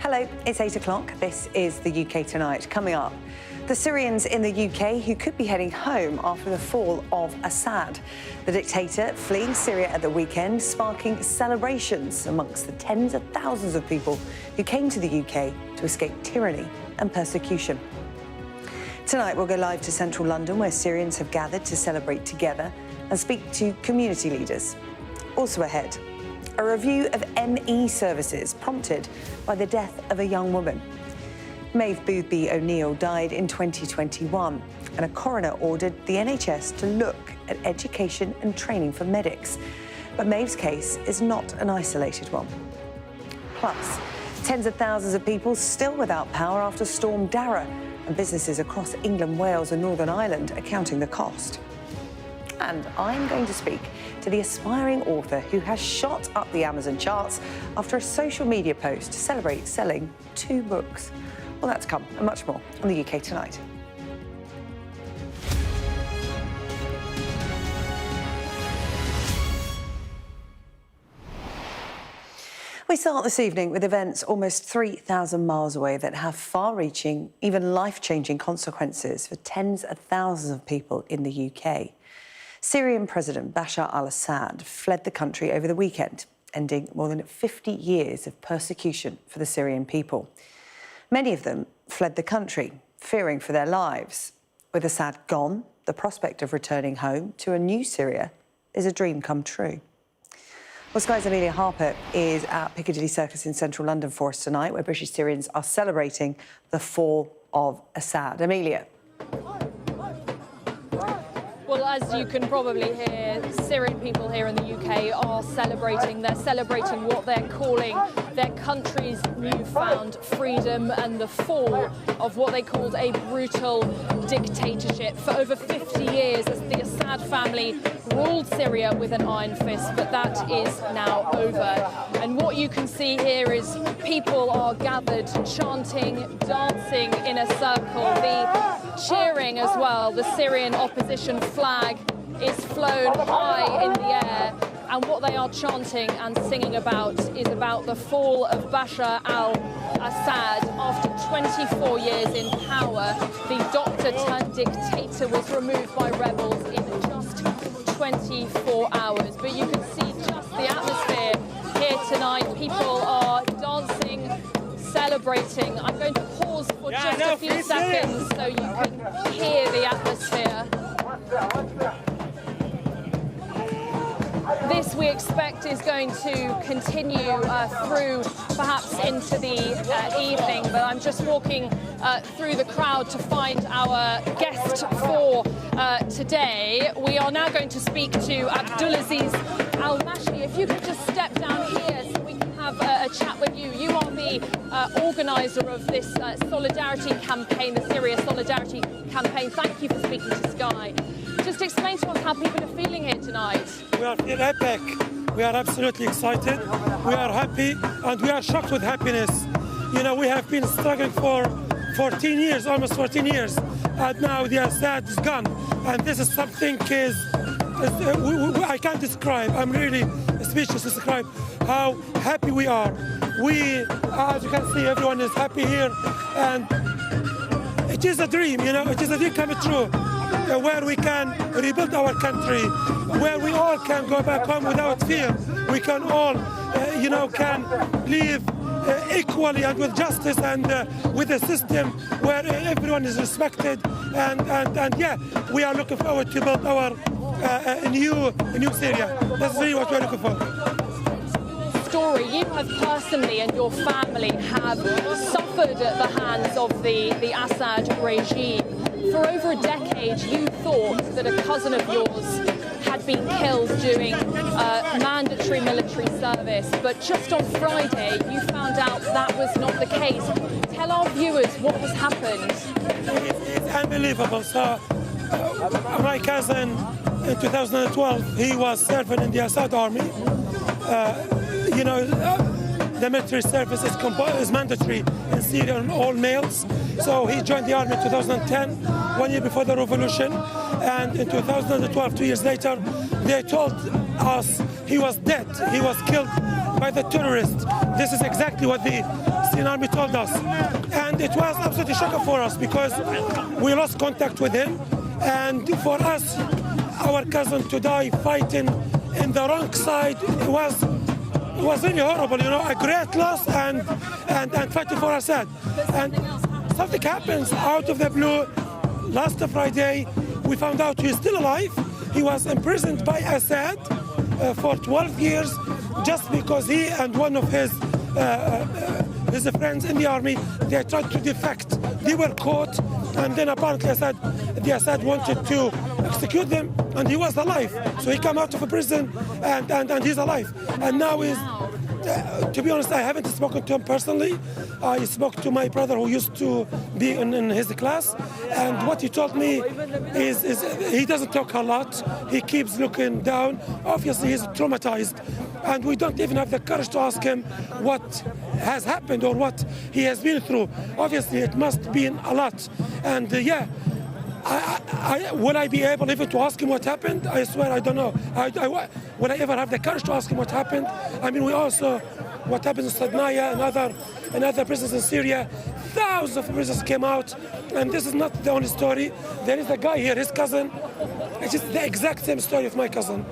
Hello, it's 8 o'clock. This is the UK Tonight. Coming up, the Syrians in the UK who could be heading home after the fall of Assad. The dictator fleeing Syria at the weekend, sparking celebrations amongst the tens of thousands of people who came to the UK to escape tyranny and persecution. Tonight, we'll go live to central London, where Syrians have gathered to celebrate together and speak to community leaders. Also ahead, a review of ME services prompted by the death of a young woman. Maeve Boothby O'Neill died in 2021, and a coroner ordered the NHS to look at education and training for medics. But Maeve's case is not an isolated one. Plus, tens of thousands of people still without power after Storm Darragh, and businesses across England, Wales and Northern Ireland are counting the cost. And I'm going to speak to the aspiring author who has shot up the Amazon charts after a social media post to celebrate selling 2 books. Well, that's come and much more on the UK Tonight. We start this evening with events almost 3,000 miles away that have far-reaching, even life-changing consequences for tens of thousands of people in the UK. Syrian President Bashar al-Assad fled the country over the weekend, ending more than 50 years of persecution for the Syrian people. Many of them fled the country, fearing for their lives. With Assad gone, the prospect of returning home to a new Syria is a dream come true. Well, Sky's Amelia Harper is at Piccadilly Circus in central London for us tonight, where British Syrians are celebrating the fall of Assad. Amelia. Well, as you can probably hear, Syrian people here in the UK are celebrating. They're celebrating what they're calling their country's newfound freedom and the fall of what they called a brutal dictatorship. For over 50 years, as the Assad family ruled Syria with an iron fist, but that is now over. And what you can see here is people are gathered, chanting, dancing in a circle, the cheering as well. The Syrian opposition flag is flown high in the air, and what they are chanting and singing about is about the fall of Bashar al-Assad. After 24 years in power, the doctor-turned-dictator was removed by rebels in just 24 hours. But you can see just the atmosphere here tonight. People are dancing, celebrating. I'm going to pause for just a few seconds so you can hear the atmosphere. This, we expect, is going to continue through perhaps into the evening, but I'm just walking through the crowd to find our guest for today. We are now going to speak to Abdulaziz Al-Mashi. If you could just step down here so we can have a chat with you. You are the organiser of this solidarity campaign, the Syria Solidarity Campaign. Thank you for speaking to Sky. Just explain to us how people are feeling here tonight. We are feeling epic. We are absolutely excited. We are happy, and we are shocked with happiness. You know, we have been struggling for 14 years, almost 14 years, and now the Assad is gone. And this is something I can't describe. I'm really speechless to describe how happy we are. We, as you can see, everyone is happy here, and it is a dream, you know, it is a dream coming true. Where we can rebuild our country, where we all can go back home without fear. We can all, can live equally and with justice and with a system where everyone is respected. And yeah, we are looking forward to build our new Syria. That's really what we're looking for. Story. You have personally and your family have suffered at the hands of the Assad regime. For over a decade, you thought that a cousin of yours had been killed doing mandatory military service, but just on Friday, you found out that was not the case. Tell our viewers what has happened. It's unbelievable. So, my cousin, in 2012, he was serving in the Assad army. The military service is mandatory in Syria on all males. So he joined the army in 2010, 1 year before the revolution. And in 2012, 2 years later, they told us he was dead. He was killed by the terrorists. This is exactly what the Syrian army told us. And it was absolutely shocking for us because we lost contact with him. And for us, our cousin to die fighting in the wrong side, it was really horrible, a great loss and fighting for Assad. And something happens out of the blue. Last Friday, we found out he's still alive. He was imprisoned by Assad for 12 years just because he and one of his friends in the army, they tried to defect. They were caught, and then apparently Assad wanted to execute them, and he was alive. So he came out of prison, and he's alive. And now he's, to be honest, I haven't spoken to him personally. I spoke to my brother who used to be in his class, and what he told me is he doesn't talk a lot. He keeps looking down. Obviously, he's traumatized, and we don't even have the courage to ask him what has happened or what he has been through. Obviously, it must be a lot. And will I be able even to ask him what happened? I swear I don't know. Will I ever have the courage to ask him what happened? I mean, we also, what happened in Sadnaya and other prisons in Syria, thousands of prisoners came out, and this is not the only story. There is a guy here, his cousin. It's just the exact same story of my cousin.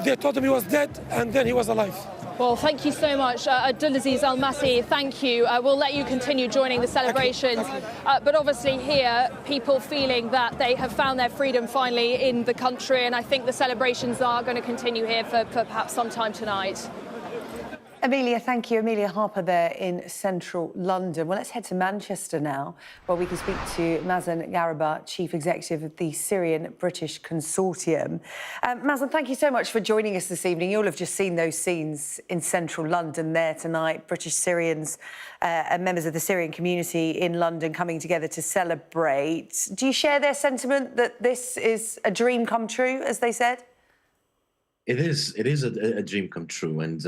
They told him he was dead, and then he was alive. Well, thank you so much, Abdulaziz Al-Masih. Thank you. We'll let you continue joining the celebrations. But obviously here, people feeling that they have found their freedom finally in the country, and I think the celebrations are going to continue here for perhaps some time tonight. Amelia, thank you. Amelia Harper there in central London. Well, let's head to Manchester now, where we can speak to Mazen Garaba, Chief Executive of the Syrian-British Consortium. Mazen, thank you so much for joining us this evening. You'll have just seen those scenes in central London there tonight. British Syrians and members of the Syrian community in London coming together to celebrate. Do you share their sentiment that this is a dream come true, as they said? It is a dream come true, and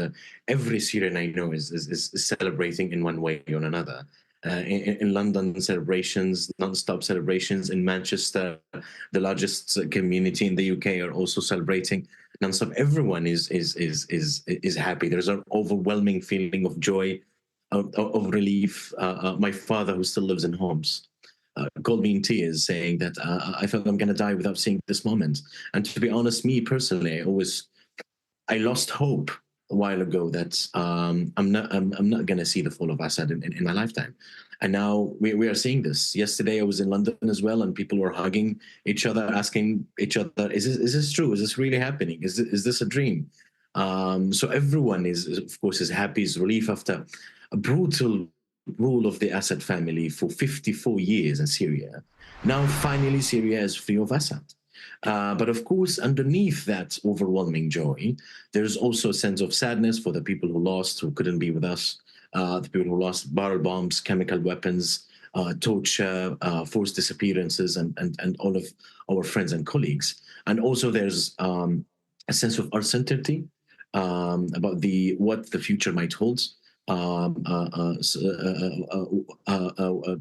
every Syrian I know is celebrating in one way or another. In London, celebrations, non-stop celebrations. In Manchester, the largest community in the UK are also celebrating non-stop. Everyone is happy. There's an overwhelming feeling of joy, of relief. My father, who still lives in Homs, called me in tears, saying that I felt I'm going to die without seeing this moment. And to be honest, me personally, I lost hope a while ago that I'm not going to see the fall of Assad in my lifetime. And now we are seeing this. Yesterday I was in London as well, and people were hugging each other, asking each other, is this true? Is this really happening? Is this a dream? So everyone of course, is happy, is relief after a brutal rule of the Assad family for 54 years in Syria. Now, finally, Syria is free of Assad. But of course, underneath that overwhelming joy, there's also a sense of sadness for the people who couldn't be with us, the people who lost barrel bombs, chemical weapons, torture, forced disappearances, and all of our friends and colleagues. And also there's a sense of uncertainty about what the future might hold.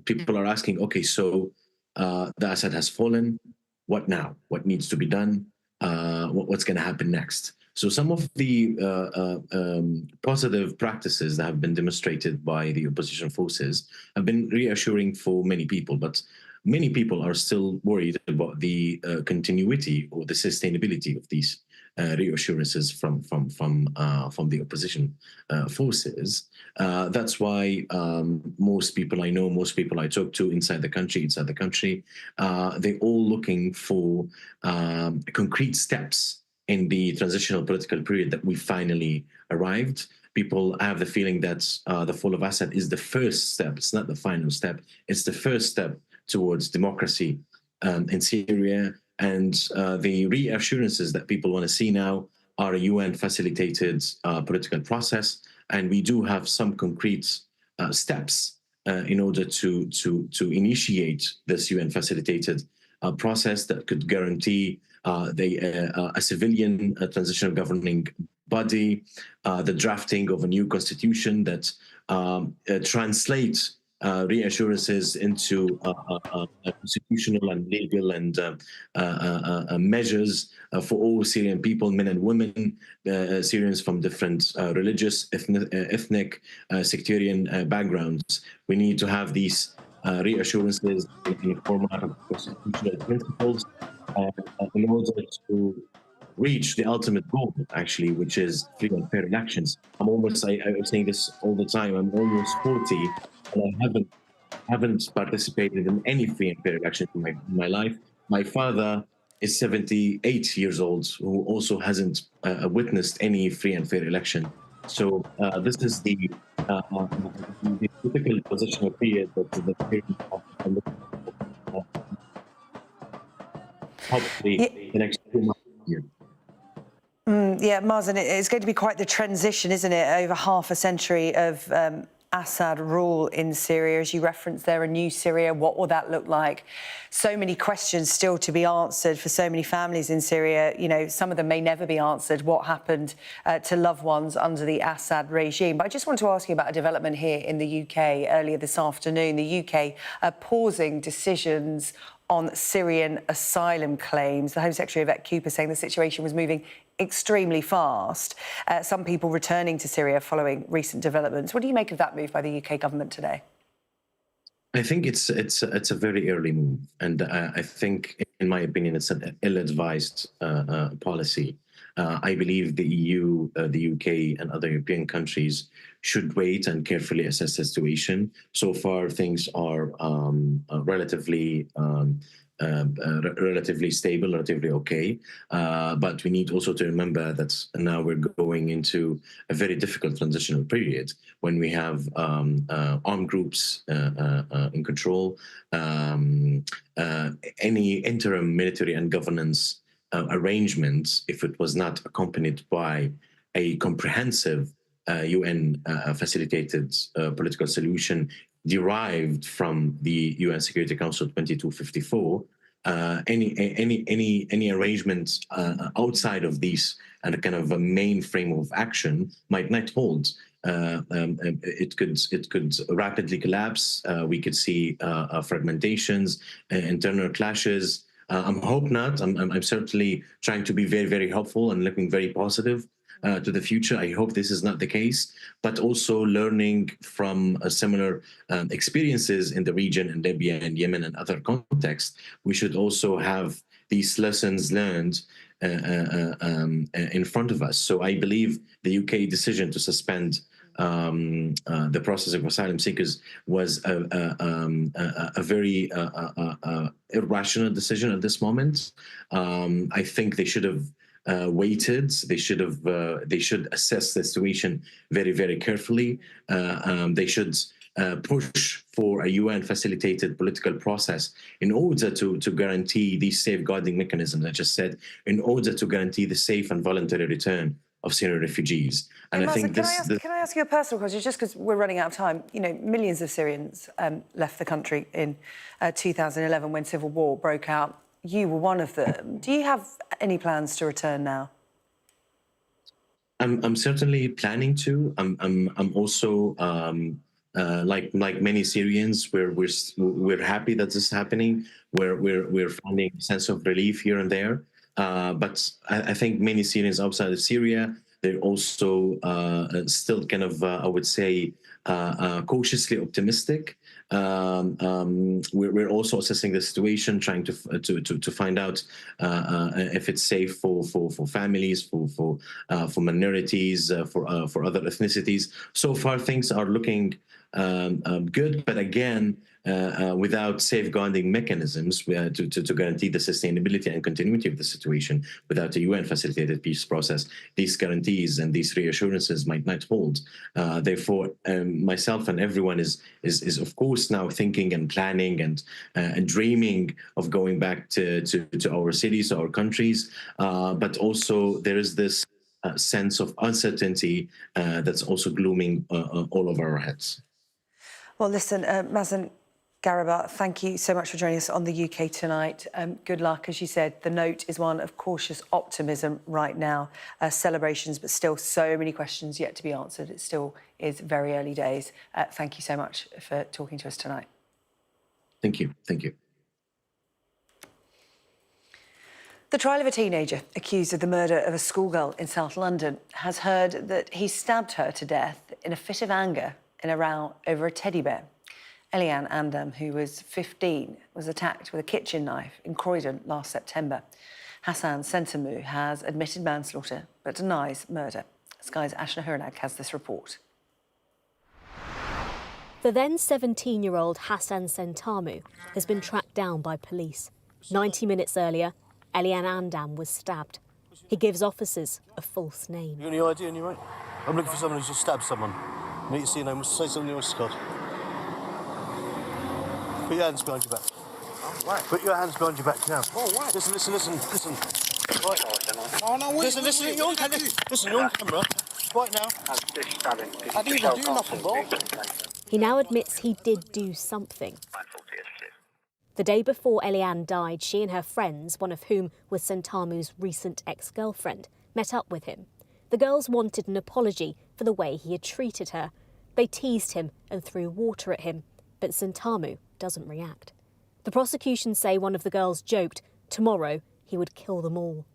People are asking, okay, so the Assad has fallen. What now? What needs to be done? What's going to happen next? So some of the positive practices that have been demonstrated by the opposition forces have been reassuring for many people, but many people are still worried about the continuity or the sustainability of these reassurances from the opposition forces. That's why most people I know, most people I talk to inside the country, they're all looking for concrete steps in the transitional political period that we finally arrived. People have the feeling that the fall of Assad is the first step. It's not the final step. It's the first step towards democracy in Syria. And the reassurances that people want to see now are a UN-facilitated political process. And we do have some concrete steps in order to initiate this UN-facilitated process that could guarantee a civilian transitional governing body, the drafting of a new constitution that translates reassurances into constitutional and legal and measures for all Syrian people, men and women, Syrians from different religious, ethnic, sectarian backgrounds. We need to have these reassurances in the format of constitutional principles in order to reach the ultimate goal, actually, which is free and fair elections. I was saying this all the time. I'm almost 40, and I haven't participated in any free and fair elections in my life. My father is 78 years old, who also hasn't witnessed any free and fair election. So this is the typical positional period that the hopefully the next 2 months here. Yeah, Mazen, it's going to be quite the transition, isn't it? Over half a century of Assad rule in Syria. As you referenced there, a new Syria, what will that look like? So many questions still to be answered for so many families in Syria. You know, some of them may never be answered. What happened to loved ones under the Assad regime? But I just want to ask you about a development here in the UK earlier this afternoon. The UK pausing decisions on Syrian asylum claims. The Home Secretary David Coote saying the situation was moving extremely fast. Some people returning to Syria following recent developments. What do you make of that move by the UK government today? I think it's a very early move, and I think, in my opinion, it's an ill-advised policy. I believe the EU, the UK, and other European countries should wait and carefully assess the situation. So far, things are relatively stable, relatively okay. But we need also to remember that now we're going into a very difficult transitional period when we have armed groups in control. Any interim military and governance arrangement, if it was not accompanied by a comprehensive UN facilitated political solution derived from the UN Security Council 2254, any arrangements outside of these and a kind of a main frame of action might not hold. It could rapidly collapse. We could see fragmentations, internal clashes. I'm hope not. I'm certainly trying to be very, very hopeful and looking very positive to the future. I hope this is not the case, but also learning from similar experiences in the region, in Libya and Yemen and other contexts. We should also have these lessons learned in front of us. So I believe the UK decision to suspend the process of asylum seekers was a very irrational decision at this moment. I think they should have waited. They should assess the situation very, very carefully. They should push for a UN facilitated political process in order to guarantee these safeguarding mechanisms I just said, in order to guarantee the safe and voluntary return of Syrian refugees. And I think can I ask you a personal question, just because we're running out of time? You know, millions of Syrians left the country in 2011 when civil war broke out. You were one of them. Do you have any plans to return now? I'm certainly planning to. I'm also like many Syrians, we're happy that this is happening. We're finding a sense of relief here and there. But I think many Syrians outside of Syria, they're also still kind of, I would say, cautiously optimistic. We're also assessing the situation, trying to find out if it's safe for families, for minorities, for other ethnicities. So far, things are looking good, but again, without safeguarding mechanisms to guarantee the sustainability and continuity of the situation, without a UN-facilitated peace process, these guarantees and these reassurances might not hold. Therefore, myself and everyone is of course now thinking and planning and dreaming of going back to our cities, our countries, but also there is this sense of uncertainty that's also glooming all over our heads. Well, listen, Mazen, Dara, thank you so much for joining us on the UK Tonight. Good luck. As you said, the note is one of cautious optimism right now. Celebrations, but still so many questions yet to be answered. It still is very early days. Thank you so much for talking to us tonight. Thank you. Thank you. The trial of a teenager accused of the murder of a schoolgirl in South London has heard that he stabbed her to death in a fit of anger in a row over a teddy bear. Eliane Andam, who was 15, was attacked with a kitchen knife in Croydon last September. Hassan Sentamu has admitted manslaughter but denies murder. Sky's Ashna Hurnag has this report. The then 17-year-old Hassan Sentamu has been tracked down by police. 90 minutes earlier, Eliane Andam was stabbed. He gives officers a false name. You got any idea, any right? I'm looking for someone who's just stabbed someone. I need to see your name. Say something else, Scott. Put your hands behind your back. Oh, right. Put your hands behind your back now. Oh, right. Listen. Right. Oh, no, wait. Listen, you're on camera. Listen, you're on camera. Right now. I didn't even do nothing, bro. He now admits he did do something. The day before Eliane died, she and her friends, one of whom was Sentamu's recent ex-girlfriend, met up with him. The girls wanted an apology for the way he had treated her. They teased him and threw water at him, but Sentamu doesn't react. The prosecution say one of the girls joked tomorrow he would kill them all.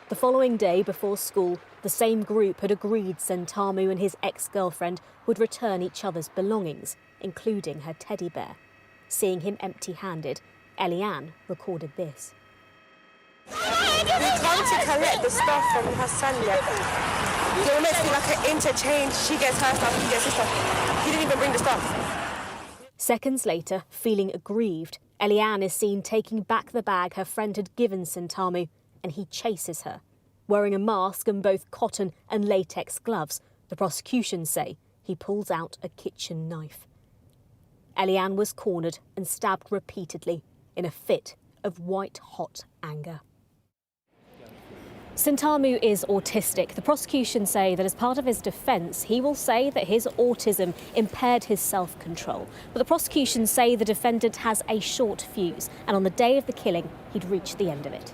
The following day before school, the same group had agreed Sentamu and his ex-girlfriend would return each other's belongings, including her teddy bear. Seeing him empty-handed, Eliane recorded this. We come to collect the stuff from Hassan. It was meant to be like an interchange. She gets her stuff, he gets his stuff. He didn't even bring the stuff. Seconds later, feeling aggrieved, Eliane is seen taking back the bag her friend had given Sentamu, and he chases her. Wearing a mask and both cotton and latex gloves, the prosecution say he pulls out a kitchen knife. Eliane was cornered and stabbed repeatedly in a fit of white-hot anger. Sentamu is autistic. The prosecution say that as part of his defence, he will say that his autism impaired his self-control. But the prosecution say the defendant has a short fuse, and on the day of the killing, he'd reached the end of it.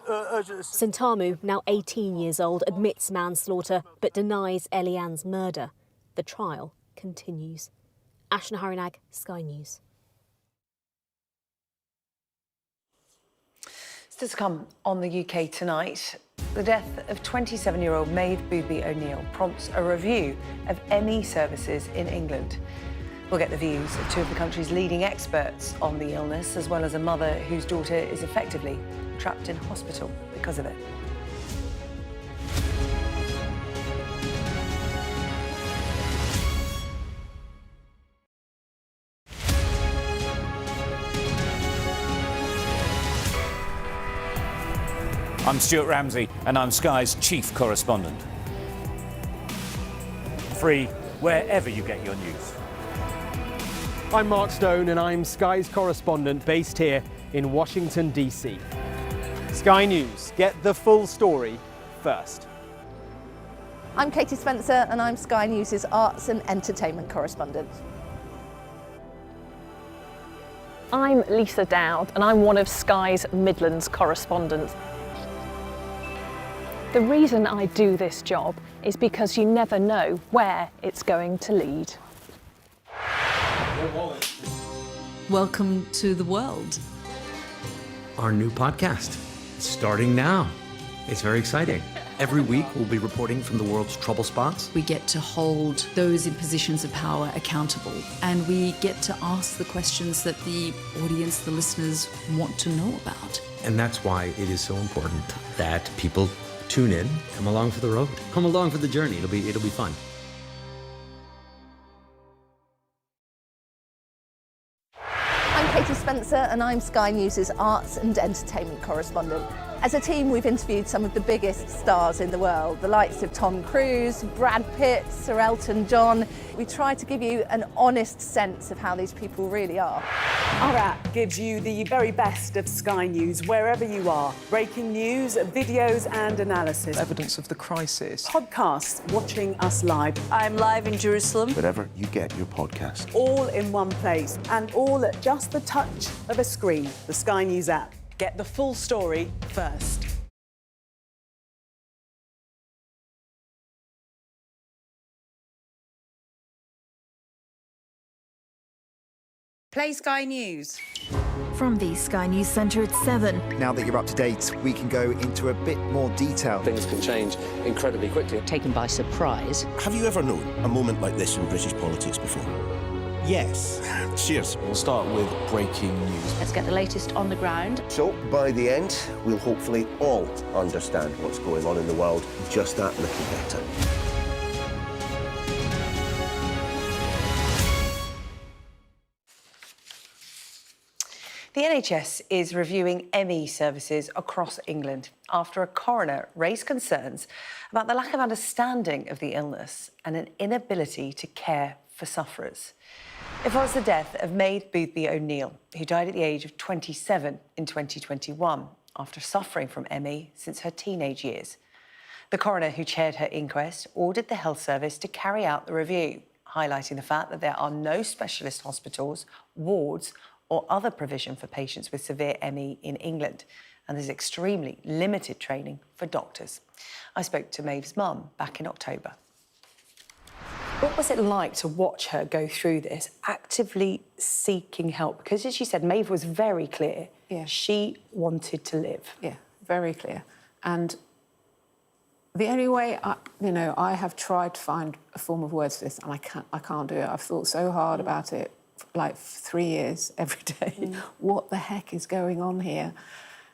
Sentamu, now 18 years old, admits manslaughter but denies Eliane's murder. The trial continues. Ashna Hurnag, Sky News. Still to come on the UK Tonight, the death of 27-year-old Maeve Booby O'Neill prompts a review of ME services in England. We'll get the views of two of the country's leading experts on the illness, as well as a mother whose daughter is effectively trapped in hospital because of it. I'm Stuart Ramsey, and I'm Sky's chief correspondent. Free wherever you get your news. I'm Mark Stone, and I'm Sky's correspondent based here in Washington, D.C. Sky News, get the full story first. I'm Katie Spencer, and I'm Sky News' arts and entertainment correspondent. I'm Lisa Dowd, and I'm one of Sky's Midlands correspondents. The reason I do this job is because you never know where it's going to lead. Welcome to the world. Our new podcast, starting now. It's very exciting. Every week we'll be reporting from the world's trouble spots. We get to hold those in positions of power accountable, and we get to ask the questions that the audience, the listeners, want to know about. And that's why it is so important that people tune in, come along for the road, come along for the journey. It'll be fun. I'm Katie Spencer, and I'm Sky News' arts and entertainment correspondent. As a team, we've interviewed some of the biggest stars in the world, the likes of Tom Cruise, Brad Pitt, Sir Elton John. We try to give you an honest sense of how these people really are. Our app gives you the very best of Sky News wherever you are. Breaking news, videos and analysis. Evidence of the crisis. Podcasts, watching us live. I'm live in Jerusalem. Wherever you get your podcast. All in one place and all at just the touch of a screen. The Sky News app. Get the full story first. Play Sky News. From the Sky News Centre at 7. Now that you're up to date, we can go into a bit more detail. Things can change incredibly quickly. Taken by surprise. Have you ever known a moment like this in British politics before? Yes. Cheers. We'll start with breaking news. Let's get the latest on the ground. So, by the end, we'll hopefully all understand what's going on in the world just that little better. The NHS is reviewing ME services across England after a coroner raised concerns about the lack of understanding of the illness and an inability to care for sufferers. It follows the death of Maeve Boothby O'Neill, who died at the age of 27 in 2021 after suffering from ME since her teenage years. The coroner who chaired her inquest ordered the health service to carry out the review, highlighting the fact that there are no specialist hospitals, wards or other provision for patients with severe ME in England, and there's extremely limited training for doctors. I spoke to Maeve's mum back in October. What was it like to watch her go through this, actively seeking help? Because as you said, Maeve was very clear. Yeah. She wanted to live. Yeah, very clear. And the only way, I have tried to find a form of words for this, and I can't do it. I've thought so hard about it, like 3 years every day. What the heck is going on here?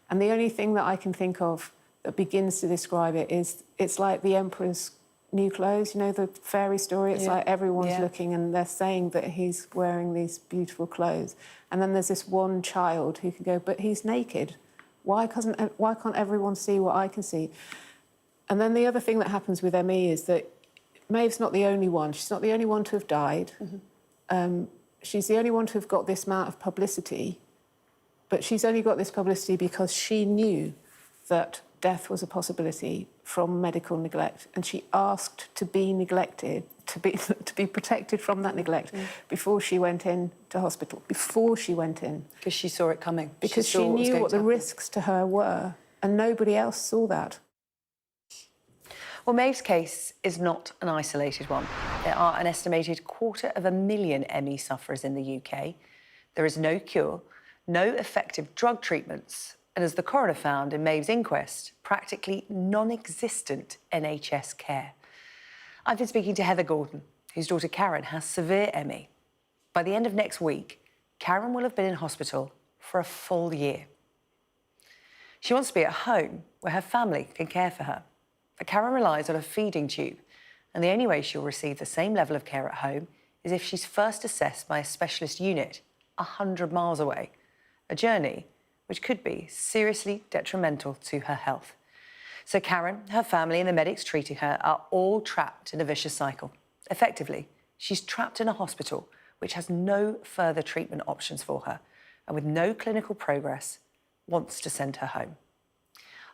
And the only thing that I can think of that begins to describe it is it's like the Emperor's new clothes, the fairy story. It's like everyone's looking and they're saying that he's wearing these beautiful clothes. And then there's this one child who can go, but he's naked. Why can't everyone see what I can see? And then the other thing that happens with ME is that Maeve's not the only one. She's not the only one to have died. She's the only one to have got this amount of publicity, but she's only got this publicity because she knew that death was a possibility from medical neglect, and she asked to be neglected, to be protected from that neglect before she went in to hospital, before she went in. Because she saw it coming. Because she knew what the risks to her were, and nobody else saw that. Well, Maeve's case is not an isolated one. There are an estimated 250,000 ME sufferers in the UK. There is no cure, no effective drug treatments, and as the coroner found in Maeve's inquest, practically non-existent NHS care. I've been speaking to Heather Gordon, whose daughter Karen has severe ME. By the end of next week, Karen will have been in hospital for a full year. She wants to be at home where her family can care for her. But Karen relies on a feeding tube, and the only way she'll receive the same level of care at home is if she's first assessed by a specialist unit 100 miles away, a journey which could be seriously detrimental to her health. So Karen, her family and the medics treating her are all trapped in a vicious cycle. Effectively, she's trapped in a hospital which has no further treatment options for her, and with no clinical progress, wants to send her home.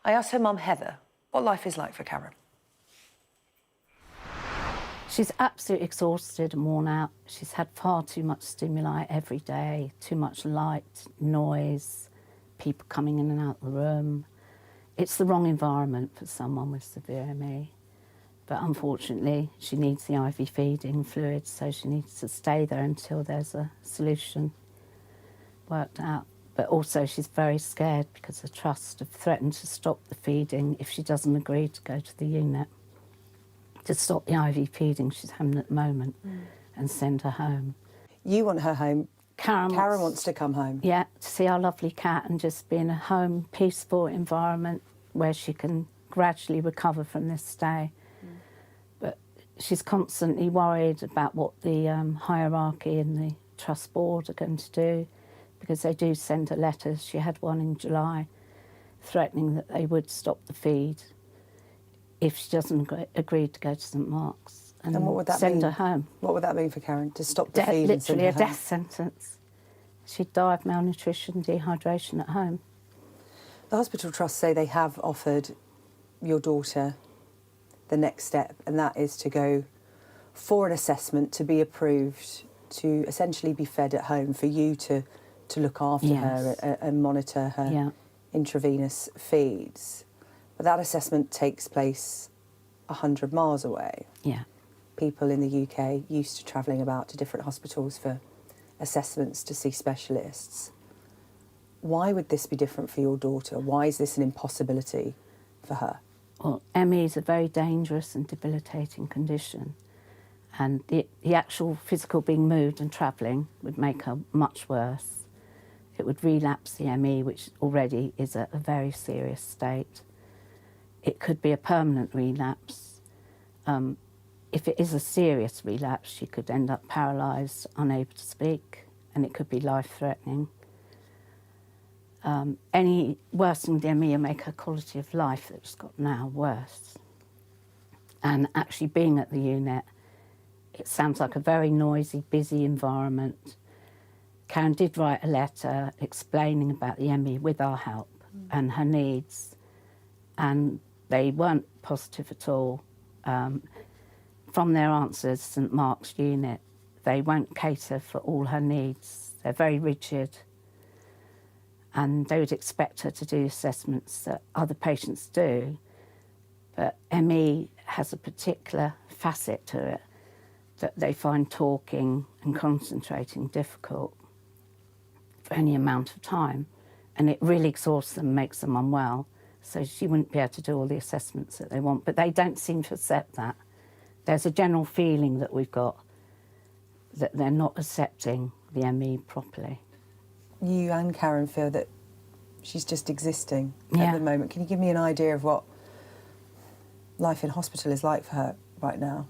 I asked her mum, Heather, what life is like for Karen. She's absolutely exhausted and worn out. She's had far too much stimuli every day, too much light, noise, people coming in and out of the room. It's the wrong environment for someone with severe ME. But unfortunately, she needs the IV feeding fluids, so she needs to stay there until there's a solution worked out. But also she's very scared because the trust have threatened to stop the feeding if she doesn't agree to go to the unit, to stop the IV feeding she's having at the moment and send her home. You want her home. Karen wants to come home. Yeah, to see our lovely cat and just be in a home, peaceful environment where she can gradually recover from this stay. But she's constantly worried about what the hierarchy and the trust board are going to do, because they do send her letters. She had one in July threatening that they would stop the feed if she doesn't agree to go to St Mark's and what would that send mean? her home. What would that mean for Karen, to stop the feed and send Literally her a home? death sentence. She'd die of malnutrition, dehydration at home. The hospital trusts say they have offered your daughter the next step, and that is to go for an assessment to be approved, to essentially be fed at home, for you to look after her and monitor her intravenous feeds. But that assessment takes place 100 miles away. Yeah. People in the UK used to travelling about to different hospitals for assessments to see specialists. Why would this be different for your daughter? Why is this an impossibility for her? Well, ME is a very dangerous and debilitating condition, and the actual physical being moved and travelling would make her much worse. It would relapse the ME, which already is at a very serious state. It could be a permanent relapse. If it is a serious relapse, she could end up paralysed, unable to speak, and it could be life-threatening. Any worsening the ME will make her quality of life that she's got now worse. And actually being at the unit, it sounds like a very noisy, busy environment. Karen did write a letter explaining about the ME with our help and her needs, and they weren't positive at all. From their answers, St Mark's unit, they won't cater for all her needs. They're very rigid, and they would expect her to do assessments that other patients do, but ME has a particular facet to it that they find talking and concentrating difficult for any amount of time, and it really exhausts them, makes them unwell, so she wouldn't be able to do all the assessments that they want, but they don't seem to accept that. There's a general feeling that we've got that they're not accepting the ME properly. You and Karen feel that she's just existing at the moment. Can you give me an idea of what life in hospital is like for her right now?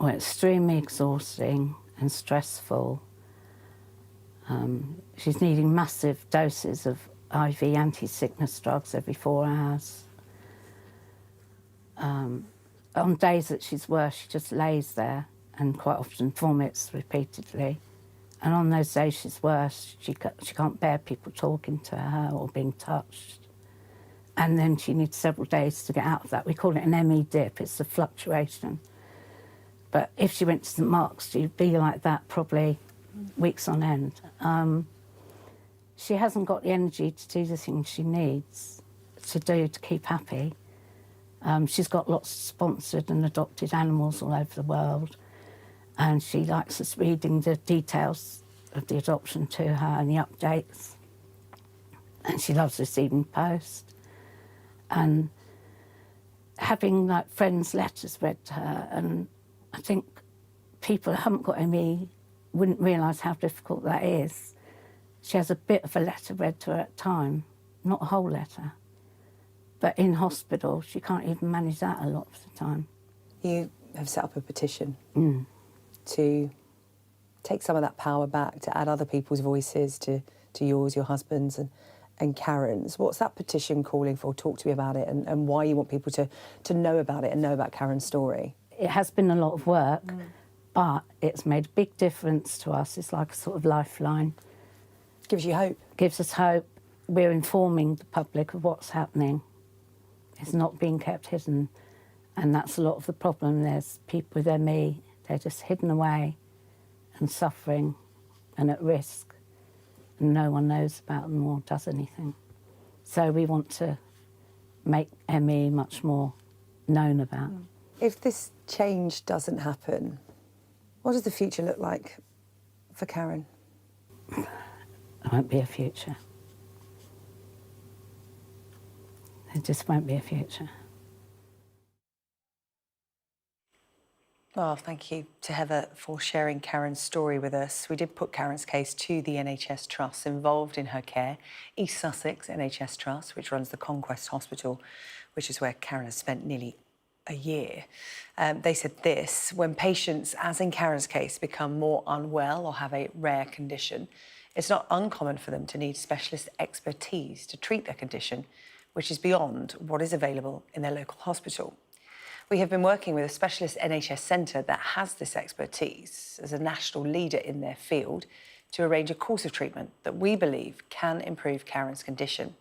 Well, extremely exhausting and stressful. She's needing massive doses of IV anti-sickness drugs every 4 hours. On days that she's worse, she just lays there and quite often vomits repeatedly. And on those days she's worse, she can't bear people talking to her or being touched. And then she needs several days to get out of that. We call it an ME dip, it's a fluctuation. But if she went to St Mark's, she'd be like that probably weeks on end. She hasn't got the energy to do the things she needs to do to keep happy. She's got lots of sponsored and adopted animals all over the world, and she likes us reading the details of the adoption to her and the updates. And she loves receiving post and having like friends' letters read to her. And I think people who haven't got ME wouldn't realise how difficult that is. She has a bit of a letter read to her at a time, not a whole letter. But in hospital, she can't even manage that a lot of the time. You have set up a petition to take some of that power back, to add other people's voices to yours, your husband's and Karen's. What's that petition calling for? Talk to me about it and why you want people to know about it and know about Karen's story. It has been a lot of work, but it's made a big difference to us. It's like a sort of lifeline. Gives you hope. Gives us hope. We're informing the public of what's happening. It's not being kept hidden, and that's a lot of the problem. There's people with ME, they're just hidden away and suffering and at risk, and no one knows about them or does anything. So we want to make ME much more known about. If this change doesn't happen, what does the future look like for Karen? There won't be a future. There just won't be a future. Well, thank you to Heather for sharing Karen's story with us. We did put Karen's case to the NHS Trust involved in her care, East Sussex NHS Trust, which runs the Conquest Hospital, which is where Karen has spent nearly a year. They said this: when patients, as in Karen's case, become more unwell or have a rare condition, It's not uncommon for them to need specialist expertise to treat their condition, which is beyond what is available in their local hospital. We have been working with a specialist NHS centre that has this expertise as a national leader in their field to arrange a course of treatment that we believe can improve Karen's condition.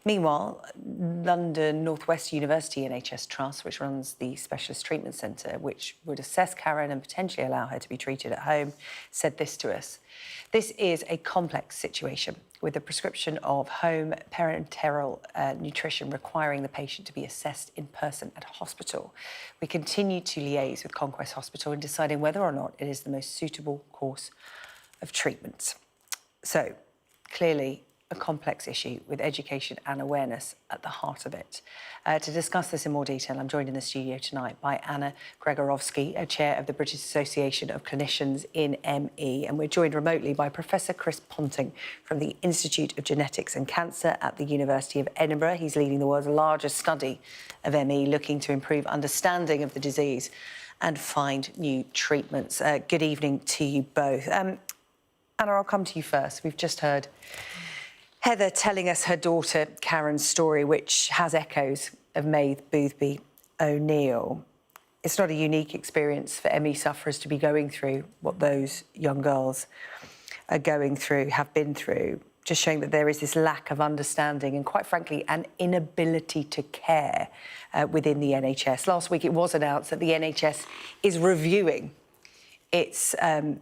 Meanwhile, London North West University NHS Trust, which runs the Specialist Treatment Centre, which would assess Karen and potentially allow her to be treated at home, said this to us. This is a complex situation with the prescription of home parenteral nutrition requiring the patient to be assessed in person at a hospital. We continue to liaise with Conquest Hospital in deciding whether or not it is the most suitable course of treatment. So, clearly, a complex issue with education and awareness at the heart of it. To discuss this in more detail, I'm joined in the studio tonight by Anna Gregorovsky, a chair of the British Association of Clinicians in ME, and we're joined remotely by Professor Chris Ponting from the Institute of Genetics and Cancer at the University of Edinburgh. He's leading the world's largest study of ME, looking to improve understanding of the disease and find new treatments. Good evening to you both. Anna, I'll come to you first. We've just heard Heather telling us her daughter Karen's story, which has echoes of Maeve Boothby O'Neill. It's not a unique experience for ME sufferers to be going through what those young girls are going through, have been through, just showing that there is this lack of understanding and, quite frankly, an inability to care within the NHS. Last week it was announced that the NHS is reviewing its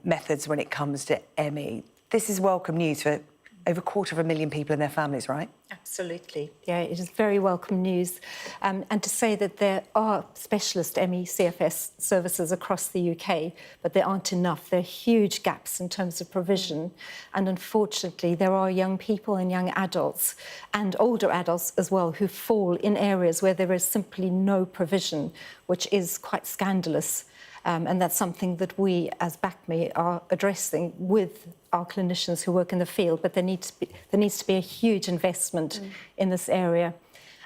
methods when it comes to ME. This is welcome news for over 250,000 people and their families, right? Absolutely. Yeah, it is very welcome news. And to say that there are specialist ME CFS services across the UK, but there aren't enough. There are huge gaps in terms of provision. And unfortunately, there are young people and young adults and older adults as well who fall in areas where there is simply no provision, which is quite scandalous. And that's something that we, as BACME, are addressing with our clinicians who work in the field, but there needs to be a huge investment in this area.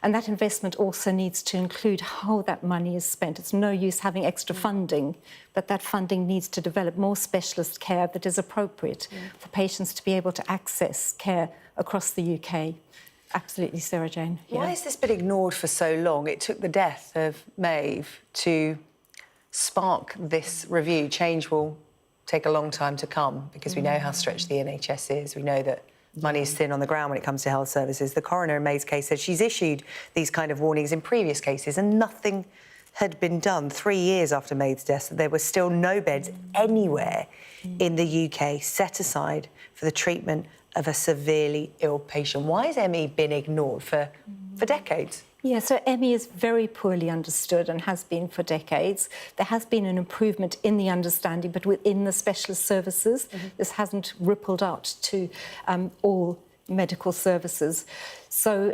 And that investment also needs to include how that money is spent. It's no use having extra funding, but that funding needs to develop more specialist care that is appropriate for patients to be able to access care across the UK. Absolutely, Sarah-Jane. Why has this been ignored for so long? It took the death of Maeve to spark this review. Change will take a long time to come because we know how stretched the NHS is. We know that money is thin on the ground when it comes to health services. The coroner in Maeve's case said she's issued these kind of warnings in previous cases and nothing had been done. 3 years after Maeve's death, there were still no beds anywhere in the UK set aside for the treatment of a severely ill patient. Why has ME been ignored for decades? Yeah, so ME is very poorly understood and has been for decades. There has been an improvement in the understanding, but within the specialist services, this hasn't rippled out to all medical services. So,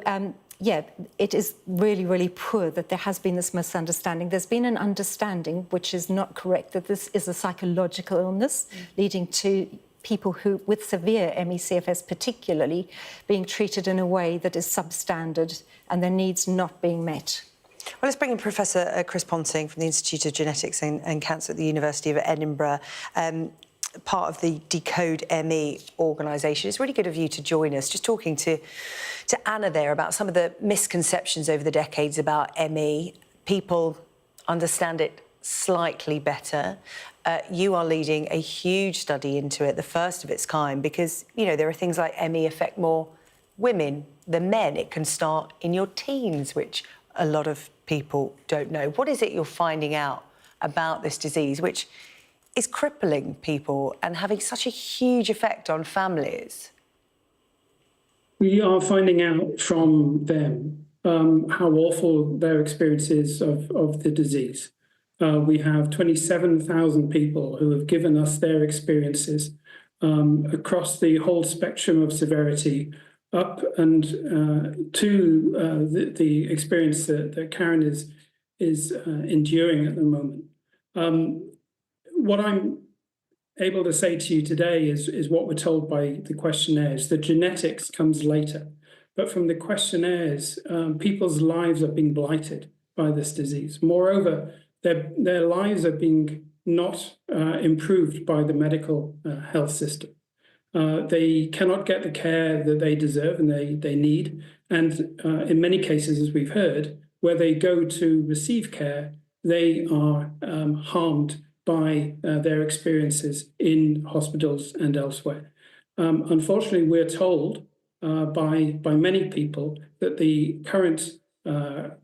yeah, it is really, really poor that there has been this misunderstanding. There's been an understanding, which is not correct, that this is a psychological illness leading to people who, with severe ME/CFS particularly, being treated in a way that is substandard and their needs not being met. Well, let's bring in Professor Chris Ponting from the Institute of Genetics and Cancer at the University of Edinburgh, part of the Decode ME organisation. It's really good of you to join us. Just talking to Anna there about some of the misconceptions over the decades about ME. People understand it slightly better. You are leading a huge study into it, the first of its kind, because, you know, there are things like ME affect more women than men. It can start in your teens, which a lot of people don't know. What is it you're finding out about this disease, which is crippling people and having such a huge effect on families? We are finding out from them how awful their experience is of the disease. We have 27,000 people who have given us their experiences across the whole spectrum of severity, up and to the experience that Karen is enduring at the moment. What I'm able to say to you today is what we're told by the questionnaires. The genetics comes later, but from the questionnaires, people's lives are being blighted by this disease. Moreover, their lives are being not improved by the medical health system. They cannot get the care that they deserve and they need. And in many cases, as we've heard, where they go to receive care, they are harmed by their experiences in hospitals and elsewhere. Unfortunately, we're told by many people that the current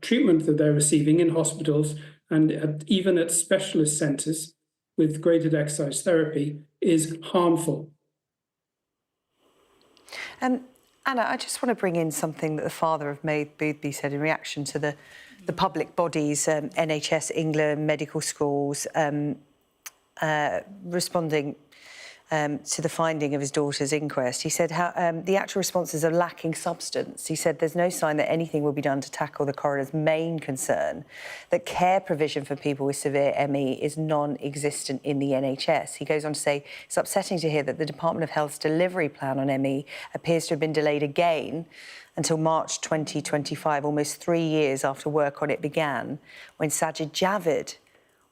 treatment that they're receiving in hospitals and even at specialist centres with graded exercise therapy is harmful. Anna, I just want to bring in something that the father of May Boothby said in reaction to the public bodies, NHS England, medical schools, responding to the finding of his daughter's inquest. He said how the actual responses are lacking substance. He said there's no sign that anything will be done to tackle the coroner's main concern, that care provision for people with severe ME is non-existent in the NHS. He goes on to say it's upsetting to hear that the Department of Health's delivery plan on ME appears to have been delayed again until March 2025, almost 3 years after work on it began, when Sajid Javid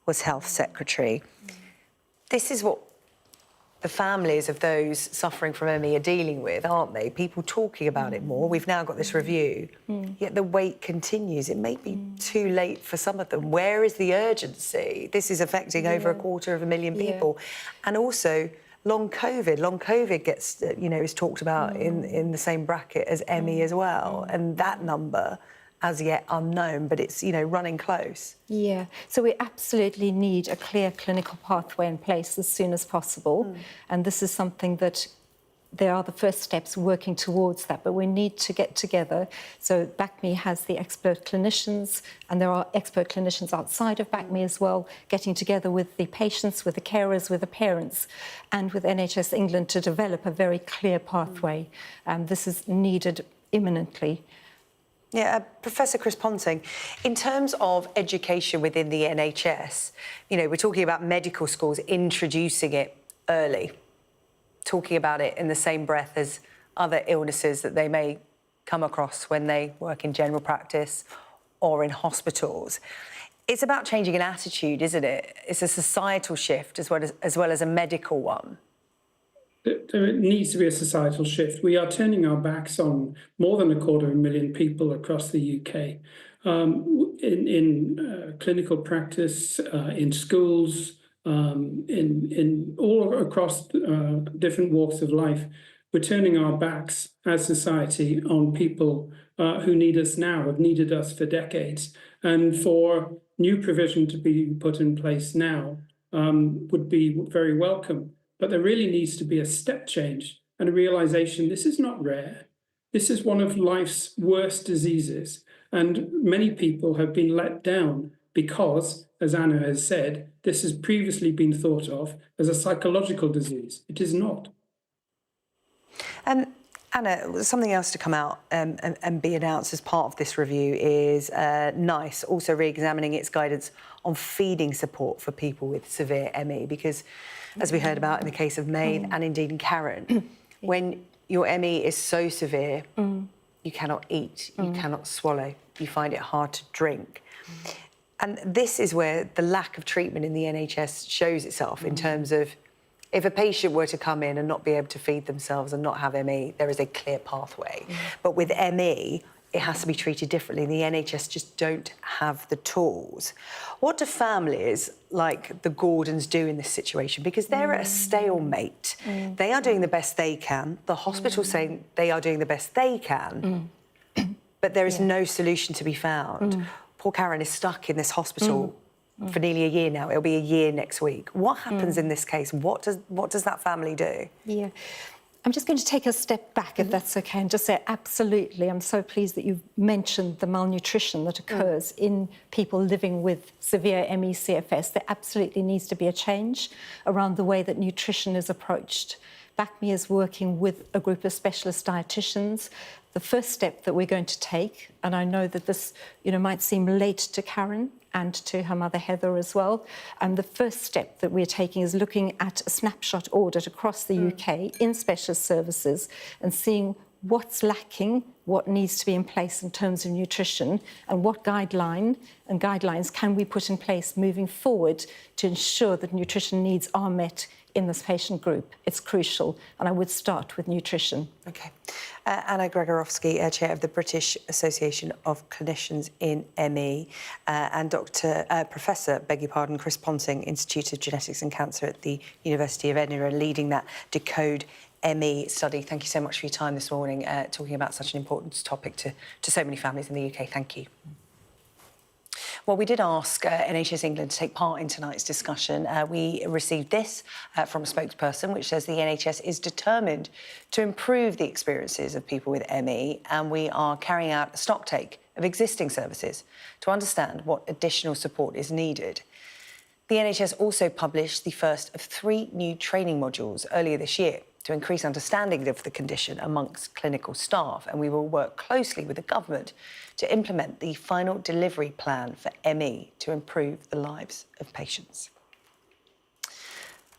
was Health Secretary. This is what the families of those suffering from ME are dealing with, aren't they? People talking about it more. We've now got this review, yet the wait continues. It may be too late for some of them. Where is the urgency? This is affecting over 250,000 people. And also, long COVID. Long COVID gets, is talked about in the same bracket as ME as well. And that number, as yet unknown, but it's, running close. Yeah, so we absolutely need a clear clinical pathway in place as soon as possible. And this is something that there are the first steps working towards that, but we need to get together. So BACME has the expert clinicians, and there are expert clinicians outside of BACME as well, getting together with the patients, with the carers, with the parents, and with NHS England to develop a very clear pathway. This is needed imminently. Yeah, Professor Chris Ponting, in terms of education within the NHS, we're talking about medical schools introducing it early, talking about it in the same breath as other illnesses that they may come across when they work in general practice or in hospitals. It's about changing an attitude, isn't it? It's a societal shift as well as a medical one. There needs to be a societal shift. We are turning our backs on more than 250,000 people across the UK in clinical practice, in schools, in all across different walks of life. We're turning our backs as society on people who need us now, have needed us for decades, and for new provision to be put in place now would be very welcome. But there really needs to be a step change and a realization this is not rare. This is one of life's worst diseases. And many people have been let down because, as Anna has said, this has previously been thought of as a psychological disease. It is not. Anna, something else to come out and be announced as part of this review is NICE also re-examining its guidance on feeding support for people with severe ME, because as we heard about in the case of May and indeed in Karen, when your ME is so severe, you cannot eat, you cannot swallow, you find it hard to drink. And this is where the lack of treatment in the NHS shows itself in terms of if a patient were to come in and not be able to feed themselves and not have ME, there is a clear pathway. But with ME, it has to be treated differently. The NHS just don't have the tools. What do families like the Gordons do in this situation? Because they're at a stalemate. They are doing the best they can. The hospital's saying they are doing the best they can, but there is no solution to be found. Poor Karen is stuck in this hospital for nearly a year now. It'll be a year next week. What happens in this case? What does that family do? Yeah. I'm just going to take a step back, if that's OK, and just say absolutely. I'm so pleased that you've mentioned the malnutrition that occurs in people living with severe ME CFS. There absolutely needs to be a change around the way that nutrition is approached. BACME is working with a group of specialist dietitians. The first step that we're going to take, and I know that this might seem late to Karen and to her mother Heather as well, the first step that we're taking is looking at a snapshot audit across the UK in specialist services and seeing what's lacking what needs to be in place in terms of nutrition and what guidelines can we put in place moving forward to ensure that nutrition needs are met in this patient group. It's crucial, and I would start with nutrition. OK. Anna Gregorowski, Chair of the British Association of Clinicians in ME, and Professor Chris Ponting, Institute of Genetics and Cancer at the University of Edinburgh, leading that Decode ME study. Thank you so much for your time this morning, talking about such an important topic to so many families in the UK. Thank you. Well, we did ask NHS England to take part in tonight's discussion. We received this from a spokesperson, which says the NHS is determined to improve the experiences of people with ME, and we are carrying out a stocktake of existing services to understand what additional support is needed. The NHS also published the first of 3 new training modules earlier this year to increase understanding of the condition amongst clinical staff, and we will work closely with the government to implement the final delivery plan for ME to improve the lives of patients.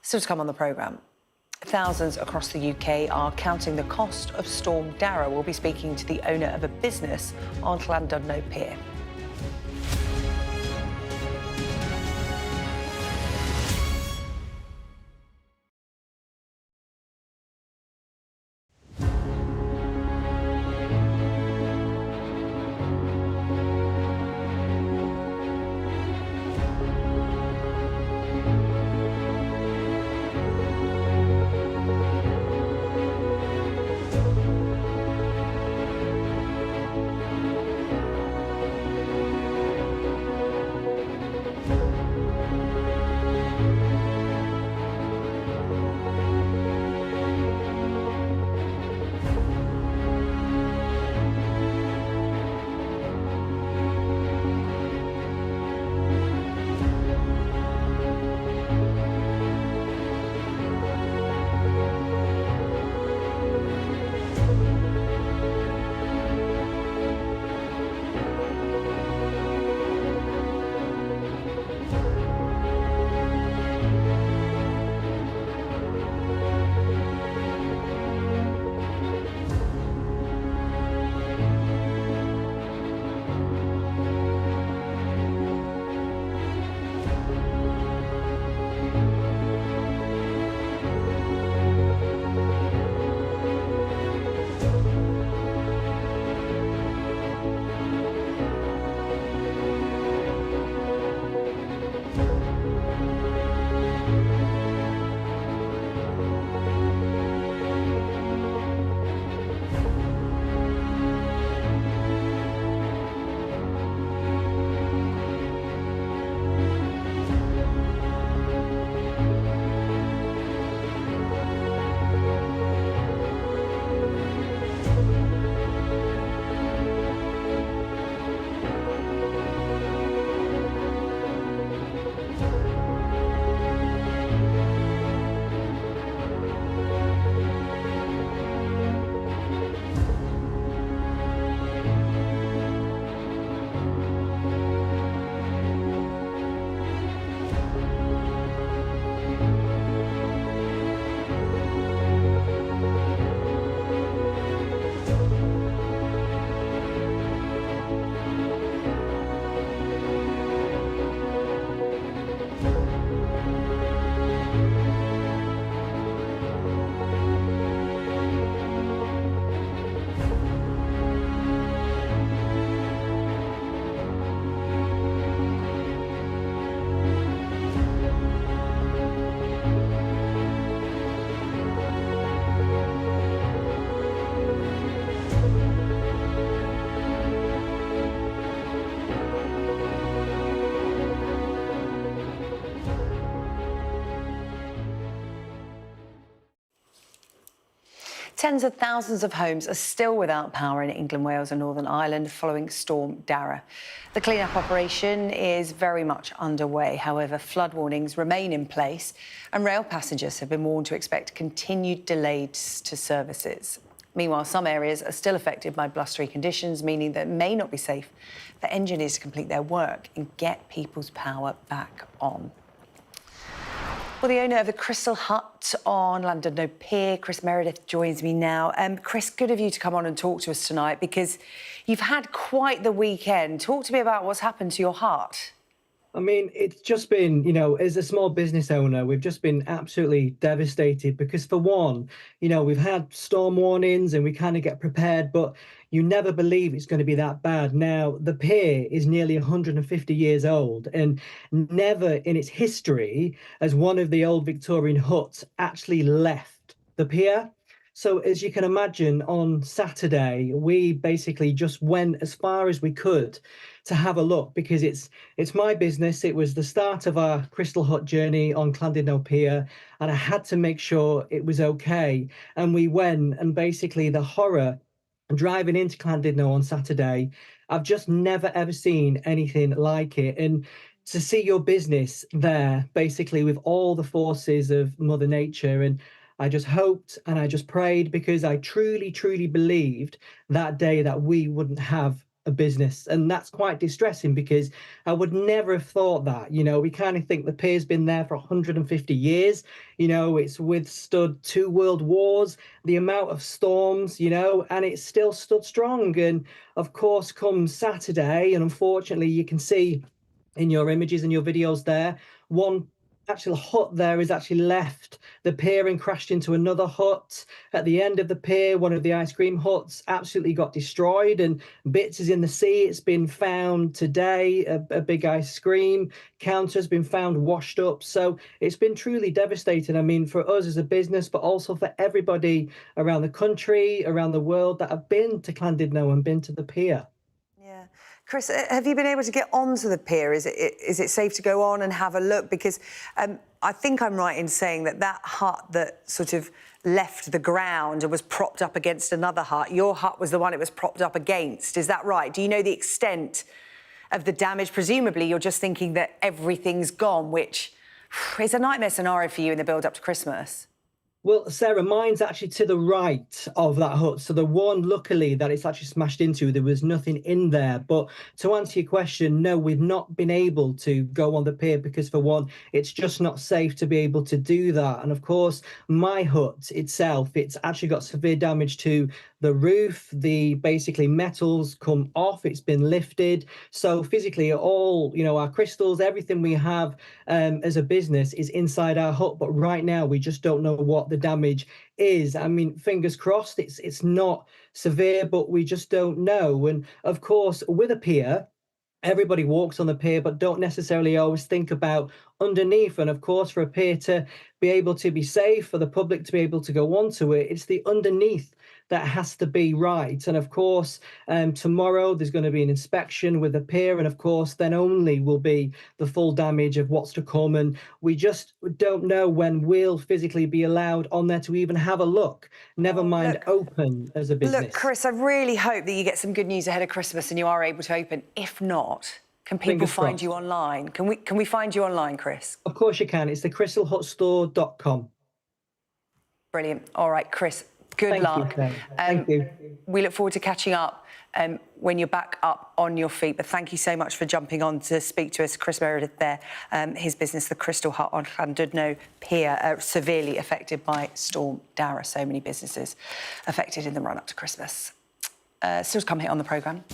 Still to come on the programme, thousands across the UK are counting the cost of Storm Darragh. We'll be speaking to the owner of a business on Llandudno Pier. Tens of thousands of homes are still without power in England, Wales and Northern Ireland following Storm Darragh. The clean-up operation is very much underway. However, flood warnings remain in place and rail passengers have been warned to expect continued delays to services. Meanwhile, some areas are still affected by blustery conditions, meaning that it may not be safe for engineers to complete their work and get people's power back on. Well, the owner of the Crystal Hut on Llandudno Pier, Chris Meredith, joins me now. Chris, good of you to come on and talk to us tonight because you've had quite the weekend. Talk to me about what's happened to your hut. I mean, it's just been, you know, as a small business owner, we've just been absolutely devastated because, for one, you know, we've had storm warnings and we kind of get prepared, but you never believe it's going to be that bad. Now, the pier is nearly 150 years old, and never in its history has one of the old Victorian huts actually left the pier. So as you can imagine, on Saturday, we basically just went as far as we could to have a look because it's my business. It was the start of our Crystal Hut journey on Llandudno Pier, and I had to make sure it was okay. And we went, and basically the horror driving into Llandudno on Saturday, I've just never ever seen anything like it. And to see your business there, basically with all the forces of Mother Nature, and I just hoped and I just prayed because I truly, truly believed that day that we wouldn't have a business. And that's quite distressing because I would never have thought that. You know, we kind of think the pier's been there for 150 years. You know, it's withstood 2 world wars, the amount of storms, you know, and it's still stood strong. And of course, come Saturday, and unfortunately, you can see in your images and your videos there, one actual hut there is actually left the pier and crashed into another hut. At the end of the pier, one of the ice cream huts absolutely got destroyed and bits is in the sea. It's been found today, a big ice cream counter has been found washed up. So it's been truly devastating. I mean, for us as a business, but also for everybody around the country, around the world that have been to Llandudno and been to the pier. Chris, have you been able to get onto the pier? Is it safe to go on and have a look? Because I think I'm right in saying that hut that sort of left the ground and was propped up against another hut, your hut was the one it was propped up against. Is that right? Do you know the extent of the damage? Presumably, you're just thinking that everything's gone, which is a nightmare scenario for you in the build-up to Christmas. Well, Sarah, mine's actually to the right of that hut. So the one, luckily, that it's actually smashed into, there was nothing in there. But to answer your question, no, we've not been able to go on the pier because, for one, it's just not safe to be able to do that. And of course, my hut itself, it's actually got severe damage to the roof. The basically metals come off. It's been lifted. So physically, all, you know, our crystals, everything we have as a business is inside our hut. But right now, we just don't know what the damage is. I mean, fingers crossed, it's not severe, but we just don't know. And of course, with a pier, everybody walks on the pier, but don't necessarily always think about underneath. And of course, for a pier to be able to be safe, for the public to be able to go onto it, it's the underneath that has to be right. And of course, tomorrow there's going to be an inspection with the pier, and of course, then only will be the full damage of what's to come. And we just don't know when we'll physically be allowed on there to even have a look, never mind open as a business. Look, Chris, I really hope that you get some good news ahead of Christmas and you are able to open. If not, can people find you online? Can we find you online, Chris? Of course you can. It's the crystalhutstore.com. Brilliant. All right, Chris, good luck. Thank you. We look forward to catching up when you're back up on your feet. But thank you so much for jumping on to speak to us. Chris Meredith there, his business, the Crystal Hut on Llandudno Pier, severely affected by Storm Darragh. So many businesses affected in the run-up to Christmas. Still to come here on the programme.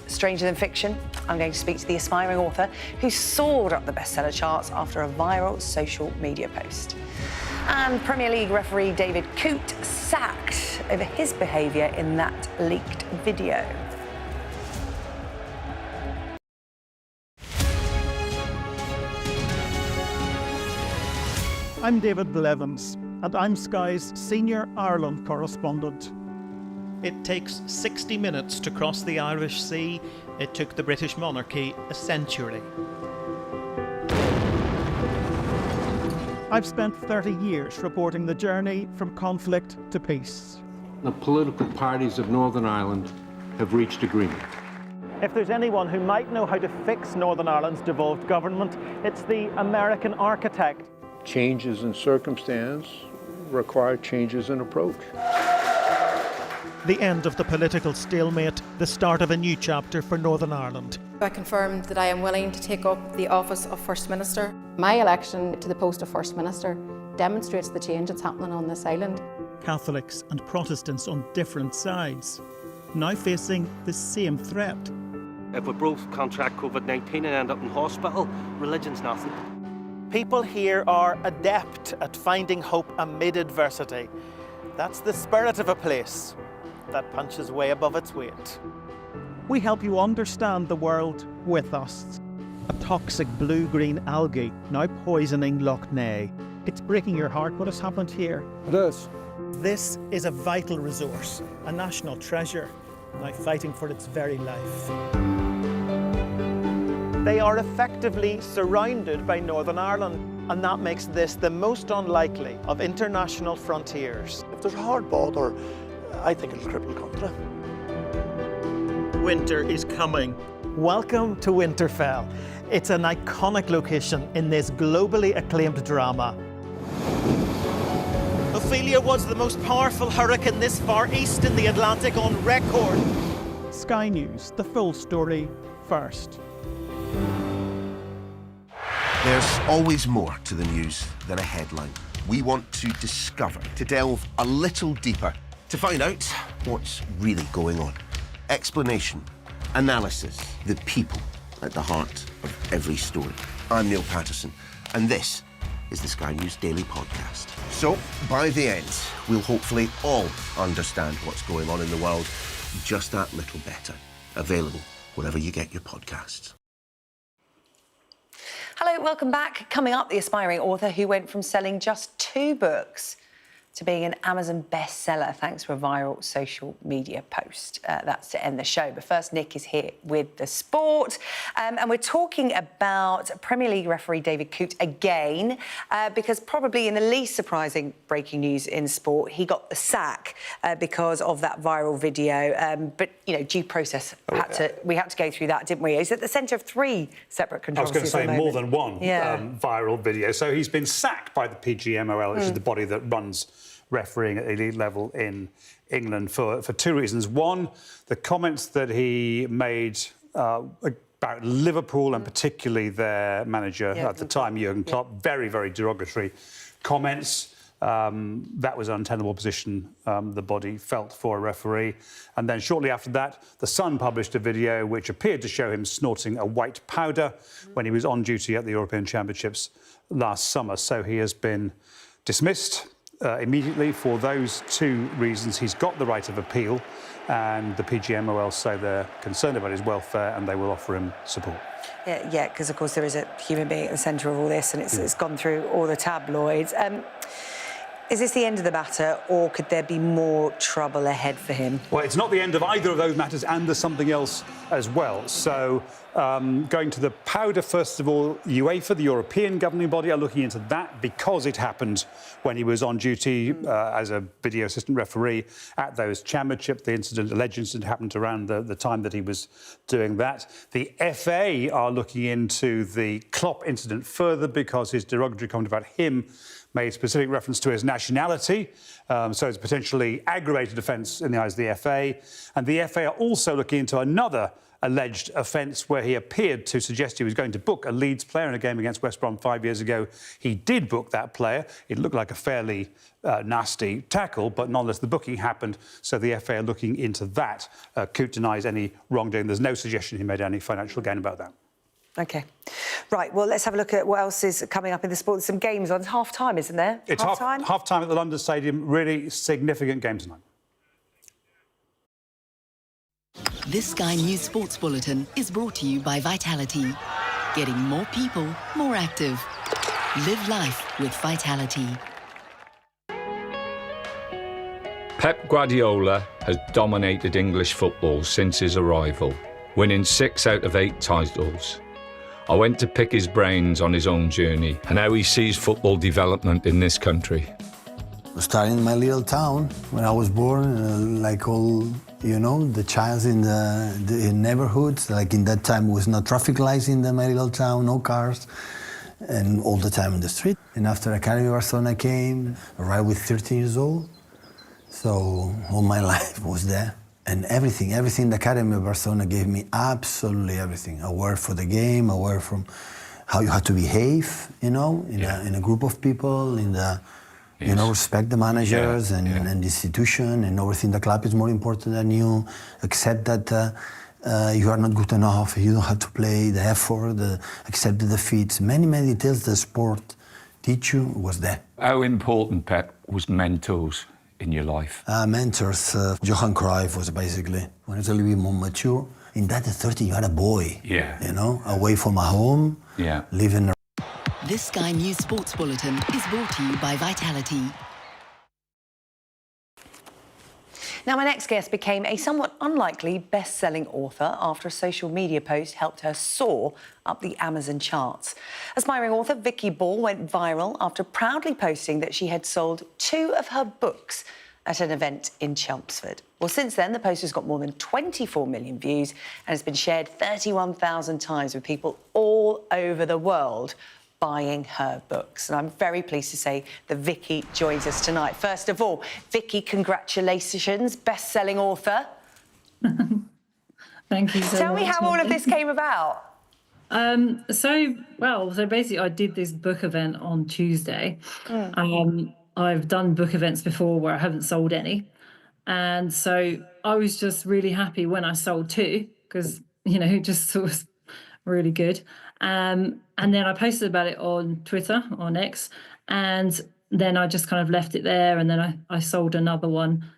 Stranger Than Fiction, I'm going to speak to the aspiring author who soared up the bestseller charts after a viral social media post. And Premier League referee David Coote sacked over his behaviour in that leaked video. I'm David Blevins, and I'm Sky's senior Ireland correspondent. It takes 60 minutes to cross the Irish Sea. It took the British monarchy a century. I've spent 30 years reporting the journey from conflict to peace. The political parties of Northern Ireland have reached agreement. If there's anyone who might know how to fix Northern Ireland's devolved government, it's the American architect. Changes in circumstance require changes in approach. The end of the political stalemate, the start of a new chapter for Northern Ireland. I confirm that I am willing to take up the office of First Minister. My election to the post of First Minister demonstrates the change that's happening on this island. Catholics and Protestants on different sides, now facing the same threat. If we both contract COVID-19 and end up in hospital, religion's nothing. People here are adept at finding hope amid adversity. That's the spirit of a place that punches way above its weight. We help you understand the world with us. A toxic blue-green algae now poisoning Loch Ness. It's breaking your heart what has happened here. It is. This is a vital resource, a national treasure, now fighting for its very life. They are effectively surrounded by Northern Ireland, and that makes this the most unlikely of international frontiers. If there's a hard border, I think it'll cripple the country. Winter is coming. Welcome to Winterfell. It's an iconic location in this globally acclaimed drama. Ophelia was the most powerful hurricane this far east in the Atlantic on record. Sky News, the full story first. There's always more to the news than a headline. We want to discover, to delve a little deeper, to find out what's really going on. Explanation, analysis, the people at the heart of every story. I'm Neil Patterson, and this is the Sky News Daily Podcast. So, by the end, we'll hopefully all understand what's going on in the world just that little better. Available wherever you get your podcasts. Hello, welcome back. Coming up, the aspiring author who went from selling just 2 books to being an Amazon bestseller thanks to a viral social media post. That's to end the show. But first, Nick is here with the sport. And we're talking about Premier League referee David Coote again, because probably in the least surprising breaking news in sport, he got the sack because of that viral video. But, you know, due process, we had to go through that, didn't we? He's at the centre of 3 separate controversies. I was going to say more than one viral video. So he's been sacked by the PGMOL, which is the body that runs refereeing at the elite level in England for 2 reasons. One, the comments that he made about Liverpool and particularly their manager at the time, Jurgen Klopp, very, very derogatory comments. That was an untenable position the body felt for a referee. And then shortly after that, The Sun published a video which appeared to show him snorting a white powder when he was on duty at the European Championships last summer. So he has been dismissed immediately for those 2 reasons. He's got the right of appeal, and the PGMOL say they're concerned about his welfare and they will offer him support. Yeah, because, of course, there is a human being at the centre of all this, and it's gone through all the tabloids. Is this the end of the matter, or could there be more trouble ahead for him? Well, it's not the end of either of those matters, and there's something else as well. So, going to the powder, first of all, UEFA, the European governing body, are looking into that because it happened when he was on duty as a video assistant referee at those championships. The alleged incident happened around the time that he was doing that. The FA are looking into the Klopp incident further because his derogatory comment about him made specific reference to his nationality, so it's potentially aggravated offence in the eyes of the FA. And the FA are also looking into another alleged offence where he appeared to suggest he was going to book a Leeds player in a game against West Brom 5 years ago. He did book that player. It looked like a fairly nasty tackle, but nonetheless the booking happened, so the FA are looking into that. Coote denies any wrongdoing. There's no suggestion he made any financial gain about that. OK. Right, well, let's have a look at what else is coming up in the sport. There's some games on. It's half-time, isn't there? It's half-time? Half-time at the London Stadium. Really significant game tonight. This Sky News Sports Bulletin is brought to you by Vitality. Getting more people more active. Live life with Vitality. Pep Guardiola has dominated English football since his arrival, winning 6 out of 8 titles. I went to pick his brains on his own journey and how he sees football development in this country. Starting in my little town, when I was born, like all, you know, the child in the neighborhoods, like in that time was no traffic lights in my little town, no cars, and all the time in the street. And after Academy Barcelona came, arrived with 13 years old, so all my life was there. And everything the Academy of Barcelona gave me, absolutely everything. Aware for the game, aware from how you have to behave, in a group of people, respect the managers and the institution, and everything. The club is more important than you. Accept that you are not good enough, you don't have to play, the effort, accept the defeats. Many details the sport teach you was there. How important, Pep, was mentors in your life? Mentors, Johan Cruyff was basically, when it's a little bit more mature. In that 30, you had a boy, away from a home, living. This Sky News Sports Bulletin is brought to you by Vitality. Now, my next guest became a somewhat unlikely best-selling author after a social media post helped her soar up the Amazon charts. Aspiring author Vicky Ball went viral after proudly posting that she had sold 2 of her books at an event in Chelmsford. Well, since then, the post has got more than 24 million views and has been shared 31,000 times with people all over the world buying her books. And I'm very pleased to say that Vicky joins us tonight. First of all, Vicky, congratulations, best-selling author. Thank you so much. Tell me how all of this came about. So basically I did this book event on Tuesday. I've done book events before where I haven't sold any. And so I was just really happy when I sold 2 because, it just was really good. And then I posted about it on Twitter, on X, and then I just kind of left it there. And then I sold another one,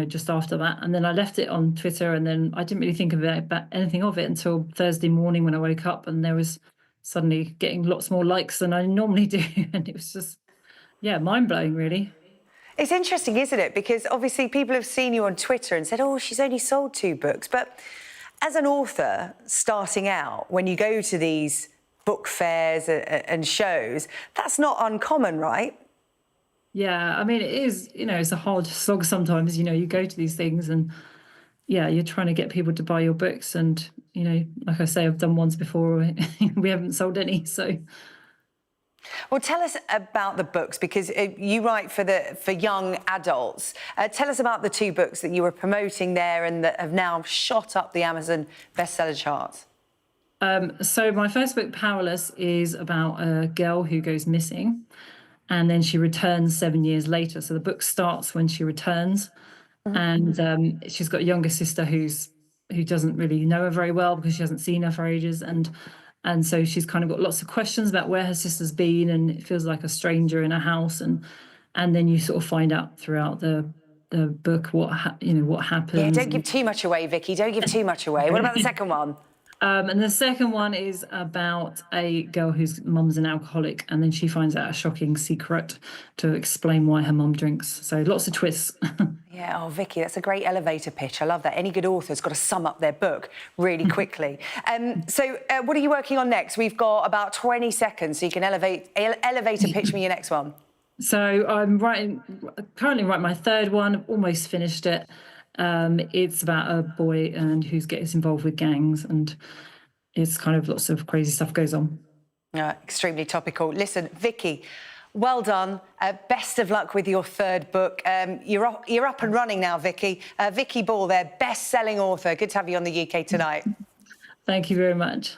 just after that. And then I left it on Twitter, and then I didn't really think about anything of it until Thursday morning when I woke up, and there was suddenly getting lots more likes than I normally do. And it was just, mind-blowing, really. It's interesting, isn't it? Because obviously people have seen you on Twitter and said, oh, she's only sold 2 books. But as an author starting out, when you go to these book fairs and shows, that's not uncommon, right? Yeah, I mean, it is, it's a hard slog sometimes. You go to these things and, you're trying to get people to buy your books. And, like I say, I've done ones before. We haven't sold any, so... Well, tell us about the books, because you write for young adults. Tell us about the 2 books that you were promoting there and that have now shot up the Amazon bestseller charts. So my first book, Powerless, is about a girl who goes missing and then she returns 7 years later. So the book starts when she returns, and she's got a younger sister who doesn't really know her very well because she hasn't seen her for ages. And so she's kind of got lots of questions about where her sister's been, and it feels like a stranger in a house. And then you sort of find out throughout the book what happens. Yeah, don't give too much away, Vicky. Don't give too much away. What about the second one? And the second one is about a girl whose mum's an alcoholic, and then she finds out a shocking secret to explain why her mum drinks. So lots of twists. Yeah, Vicky, that's a great elevator pitch. I love that. Any good author's got to sum up their book really quickly. So what are you working on next? We've got about 20 seconds, so you can elevator pitch me your next one. So I'm currently writing my 3rd one, almost finished it. It's about a boy who gets involved with gangs, and it's kind of lots of crazy stuff goes on. Extremely topical. Listen, Vicky, well done. Best of luck with your 3rd book. You're up and running now, Vicky. Vicky Ball, their best-selling author. Good to have you on the UK Tonight. Thank you very much.